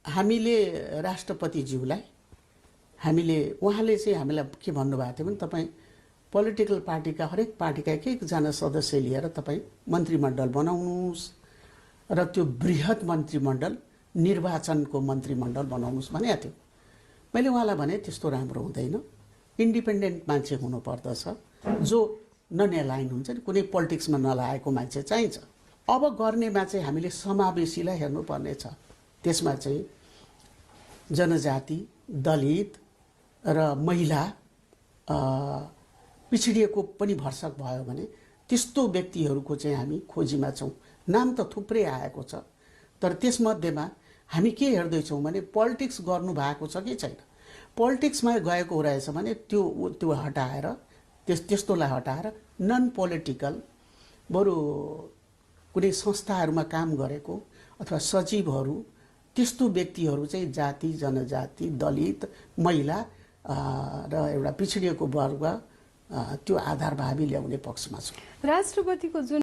हामीले राष्ट्रपतिज्यूलाई उहाँले चाहिँ हामीलाई के भन्नुभएको थियो भने तपाईँ पोलिटिकल पार्टीका हरेक पार्टीका एक एकजना सदस्य लिएर तपाईँ मन्त्रीमण्डल बनाउनुहोस् र त्यो बृहत मन्त्रीमण्डल निर्वाचनको मन्त्रीमण्डल बनाउनुहोस् भनेको थियो। मैले उहाँलाई भने त्यस्तो राम्रो हुँदैन, इन्डिपेन्डेन्ट मान्छे हुनुपर्दछ जो ननेलाइन हुन्छ नि, कुनै पोलिटिक्समा नलागेको मान्छे चाहिन्छ। अब गर्नेमा चाहिँ हामीले समावेशीलाई हेर्नुपर्ने छ। त्यसमा चाहिँ जनजाति, दलित र महिला पिछडिएको पनि भरसक भयो भने त्यस्तो व्यक्तिहरूको चाहिँ हामी खोजीमा छौँ। नाम त थुप्रै आएको छ, तर त्यसमध्येमा हामी के हेर्दैछौँ भने पोलिटिक्स गर्नु भएको छ कि छैन। पोलिटिक्समा गएको रहेछ भने त्यो हटाएर त्यस्तोलाई हटाएर नन पोलिटिकल बरु कुनै संस्थाहरूमा काम गरेको अथवा सचिवहरू त्यस्तो व्यक्तिहरू चाहिँ जाति, जनजाति, दलित, महिला र एउटा पिछडिएको वर्ग त्यो आधारमा हामी ल्याउने पक्षमा छौँ। राष्ट्रपतिको जुन